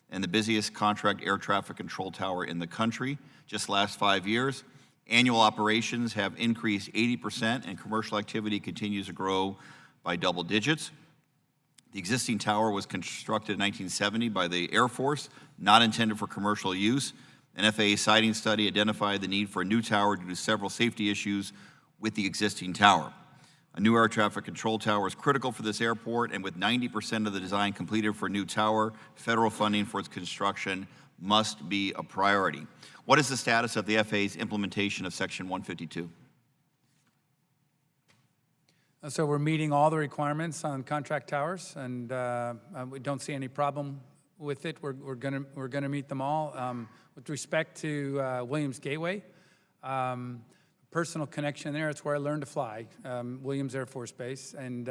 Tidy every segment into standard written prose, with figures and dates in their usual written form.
and the busiest contract air traffic control tower in the country. Just last 5 years, annual operations have increased 80%, and commercial activity continues to grow by double digits. The existing tower was constructed in 1970 by the Air Force, not intended for commercial use. An FAA siting study identified the need for a new tower due to several safety issues with the existing tower. A new air traffic control tower is critical for this airport, and with 90% of the design completed for a new tower, federal funding for its construction must be a priority. What is the status of the FAA's implementation of Section 152? So we're meeting all the requirements on contract towers, and we don't see any problem with it. We're gonna meet them all. With respect to Williams Gateway, personal connection there. It's where I learned to fly, Williams Air Force Base, and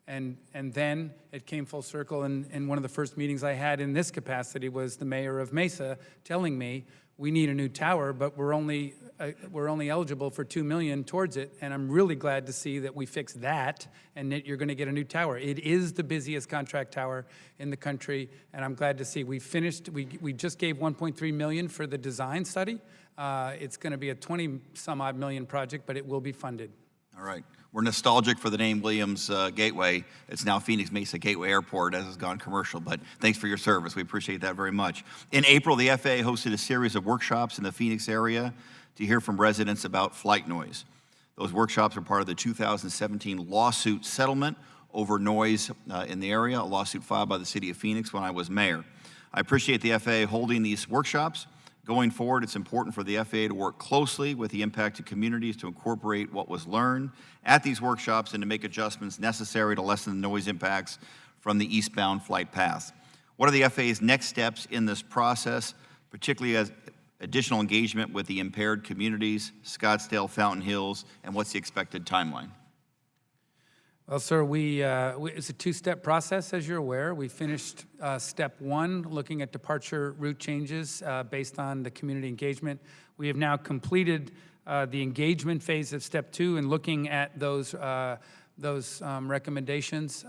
then it came full circle. And one of the first meetings I had in this capacity was the mayor of Mesa telling me we need a new tower, but we're only eligible for $2 million towards it. And I'm really glad to see that we fixed that, and that you're going to get a new tower. It is the busiest contract tower in the country, and I'm glad to see we finished. We just gave $1.3 million for the design study. It's going to be a 20-some-odd million project, but it will be funded. All right. We're nostalgic for the name Williams Gateway. It's now Phoenix Mesa Gateway Airport, as it's gone commercial, but thanks for your service. We appreciate that very much. In April, the FAA hosted a series of workshops in the Phoenix area to hear from residents about flight noise. Those workshops are part of the 2017 lawsuit settlement over noise in the area, a lawsuit filed by the city of Phoenix when I was mayor. I appreciate the FAA holding these workshops. Going forward, it's important for the FAA to work closely with the impacted communities to incorporate what was learned at these workshops and to make adjustments necessary to lessen the noise impacts from the eastbound flight path. What are the FAA's next steps in this process, particularly as additional engagement with the impaired communities, Scottsdale, Fountain Hills, and what's the expected timeline? Well, sir, it's a two-step process, as you're aware. We finished step one, looking at departure route changes based on the community engagement. We have now completed the engagement phase of step two and looking at those recommendations.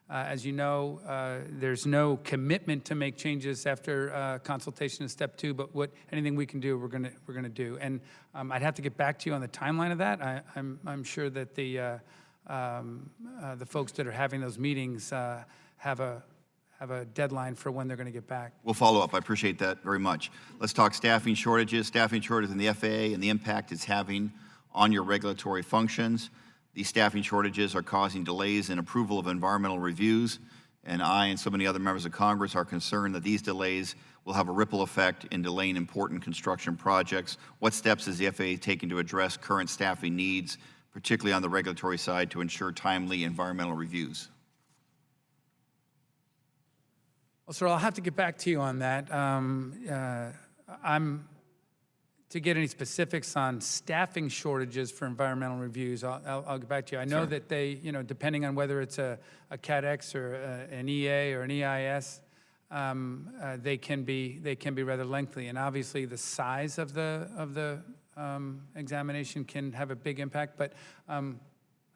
As you know, there's no commitment to make changes after consultation in step two, but anything we can do, we're gonna do. And I'd have to get back to you on the timeline of that. I'm sure that the folks that are having those meetings have a deadline for when they're going to get back. We'll follow up. I appreciate that very much. Let's talk staffing shortages. Staffing shortages in the FAA and the impact it's having on your regulatory functions. These staffing shortages are causing delays in approval of environmental reviews, and I and so many other members of Congress are concerned that these delays will have a ripple effect in delaying important construction projects. What steps is the FAA taking to address current staffing needs, particularly on the regulatory side, to ensure timely environmental reviews? Well, sir, I'll have to get back to you on that. To get any specifics on staffing shortages for environmental reviews, I'll get back to you. I know that they, depending on whether it's a Cat X or an EA or an EIS, they can be rather lengthy, and obviously the size of the examination can have a big impact, but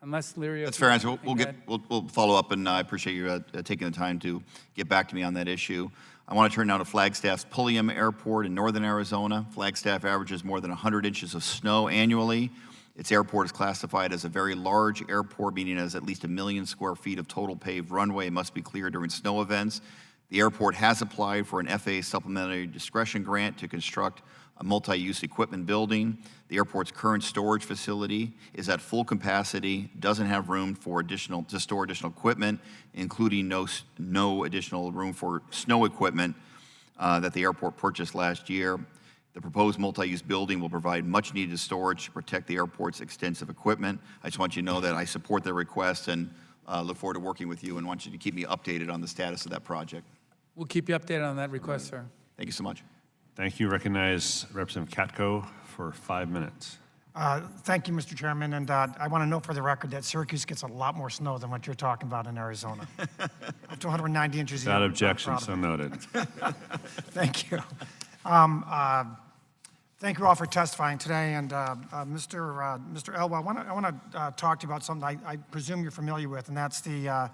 unless Lirio... That's fair answer. We'll follow up, and I appreciate you taking the time to get back to me on that issue. I want to turn now to Flagstaff's Pulliam Airport in northern Arizona. Flagstaff averages more than 100 inches of snow annually. Its airport is classified as a very large airport, meaning it has at least 1 million square feet of total paved runway. It must be cleared during snow events. The airport has applied for an FAA supplementary discretion grant to construct a multi-use equipment building. The airport's current storage facility is at full capacity, doesn't have room for to store additional equipment, including no additional room for snow equipment that the airport purchased last year. The proposed multi-use building will provide much needed storage to protect the airport's extensive equipment. I just want you to know that I support the request and look forward to working with you and want you to keep me updated on the status of that project. We'll keep you updated on that request, sir. Thank you so much. Thank you. Recognize Representative Katko for 5 minutes. Thank you, Mr. Chairman, and I want to note for the record that Syracuse gets a lot more snow than what you're talking about in Arizona. Up to 190 inches. Without objection, so noted. Thank you. Thank you all for testifying today, and Mr. Elwell, I want to talk to you about something I presume you're familiar with, and that's the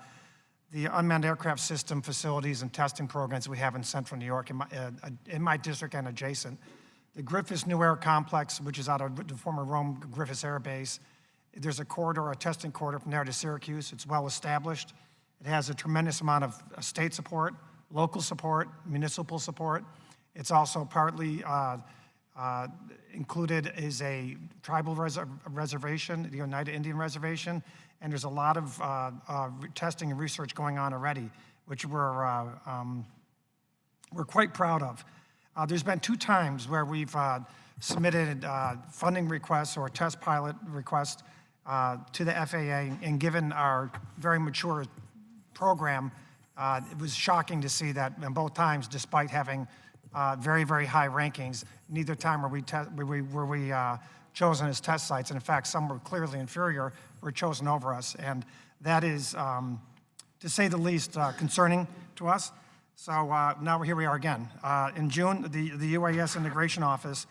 the unmanned aircraft system facilities and testing programs we have in central New York, in my district and adjacent. The Griffiths New Air Complex, which is out of the former Rome Griffiths Air Base, there's a corridor, a testing corridor from there to Syracuse. It's well established. It has a tremendous amount of state support, local support, municipal support. It's also partly included is a tribal reservation, the Oneida Indian Reservation, and there's a lot of testing and research going on already, which we're quite proud of. There's been 2 times where we've submitted funding requests or test pilot requests to the FAA, and given our very mature program, it was shocking to see that in both times, despite having very, very high rankings, neither time were we chosen as test sites. And in fact, some were clearly inferior, were chosen over us. And that is, to say the least, concerning to us. So now here we are again. In June, the UAS Integration Office